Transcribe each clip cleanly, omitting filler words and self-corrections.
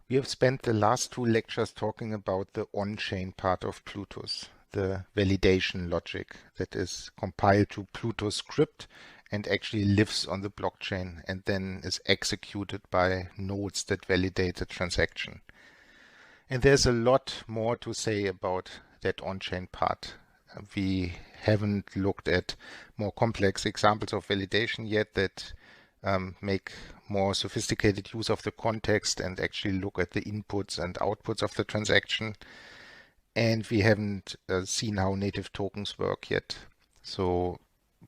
We have spent the last two lectures talking about the on-chain part of Plutus, the validation logic that is compiled to Plutus script and actually lives on the blockchain and then is executed by nodes that validate the transaction. And there's a lot more to say about that on-chain part. We haven't looked at more complex examples of validation yet that make more sophisticated use of the context and actually look at the inputs and outputs of the transaction. And we haven't seen how native tokens work yet. So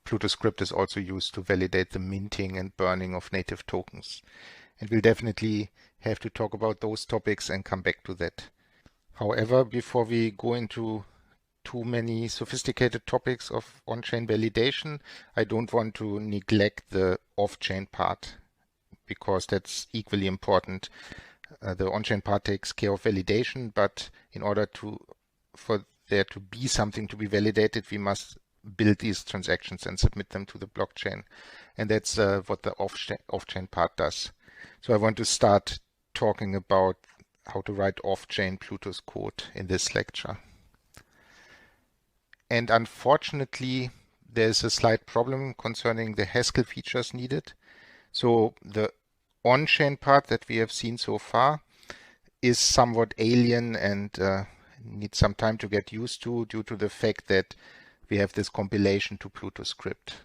Plutus script is also used to validate the minting and burning of native tokens. And we'll definitely have to talk about those topics and come back to that. However, before we go into too many sophisticated topics of on-chain validation, I don't want to neglect the off-chain part because that's equally important. The on-chain part takes care of validation, but in order for there to be something to be validated, we must build these transactions and submit them to the blockchain. And that's what the off-chain part does. So I want to start talking about how to write off-chain Plutus code in this lecture. And unfortunately, there's a slight problem concerning the Haskell features needed. So the on-chain part that we have seen so far is somewhat alien and needs some time to get used to due to the fact that we have this compilation to Plutus script.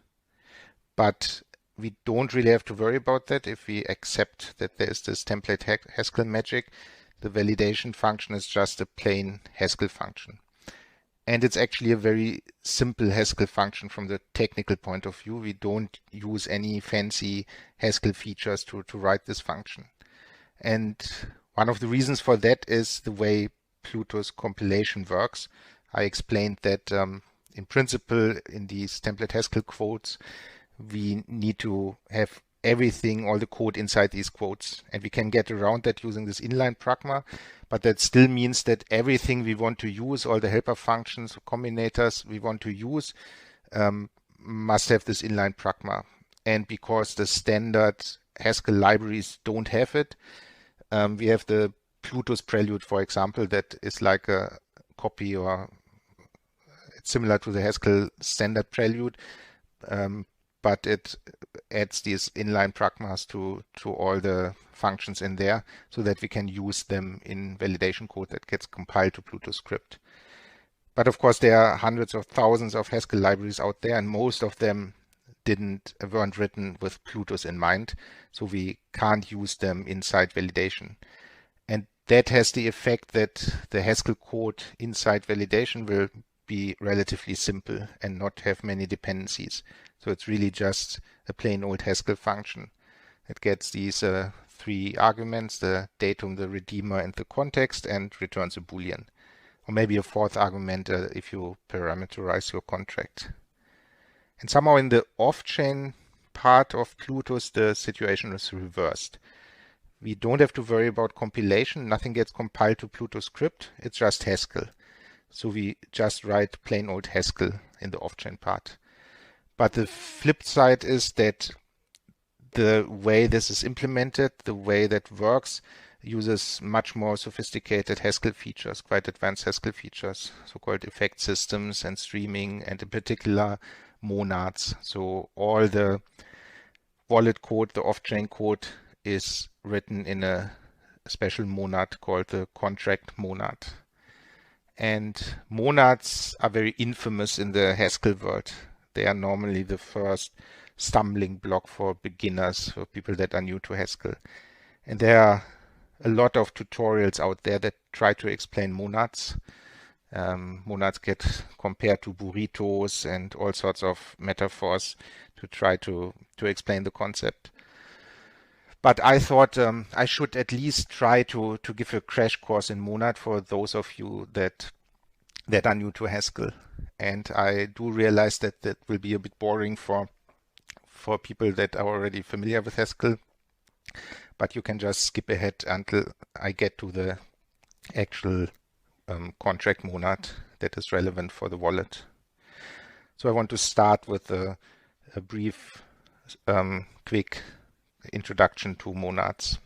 But we don't really have to worry about that if we accept that there's this template Haskell magic. The validation function is just a plain Haskell function. And it's actually a very simple Haskell function from the technical point of view. We don't use any fancy Haskell features to write this function. And one of the reasons for that is the way Plutus compilation works. I explained that in principle, in these template Haskell quotes, we need to have everything, all the code inside these quotes. And we can get around that using this inline pragma. But that still means that everything we want to use, all the helper functions, combinators we want to use, must have this inline pragma. And because the standard Haskell libraries don't have it, we have the Plutus prelude, for example, that is like a copy, or it's similar to the Haskell standard prelude, but it adds these inline pragmas to all the functions in there so that we can use them in validation code that gets compiled to Plutus script. But of course, there are hundreds of thousands of Haskell libraries out there, and most of them weren't written with Plutus in mind, so we can't use them inside validation. And that has the effect that the Haskell code inside validation will be relatively simple and not have many dependencies. So it's really just a plain old Haskell function. It gets these three arguments, the datum, the redeemer, and the context, and returns a Boolean. Or maybe a fourth argument if you parameterize your contract. And somehow in the off-chain part of Plutus, the situation is reversed. We don't have to worry about compilation. Nothing gets compiled to Plutus script. It's just Haskell. So we just write plain old Haskell in the off-chain part. But the flip side is that the way this is implemented, the way that works, uses much more sophisticated Haskell features, quite advanced Haskell features, so-called effect systems and streaming, and in particular monads. So all the wallet code, the off-chain code, is written in a special monad called the contract monad. And monads are very infamous in the Haskell world. They are normally the first stumbling block for beginners, for people that are new to Haskell. And there are a lot of tutorials out there that try to explain monads. Monads get compared to burritos and all sorts of metaphors to try to explain the concept. But I thought I should at least try to give a crash course in monad for those of you that are new to Haskell. And I do realize that that will be a bit boring for people that are already familiar with Haskell, but you can just skip ahead until I get to the actual contract monad that is relevant for the wallet. So I want to start with a brief, quick introduction to monads.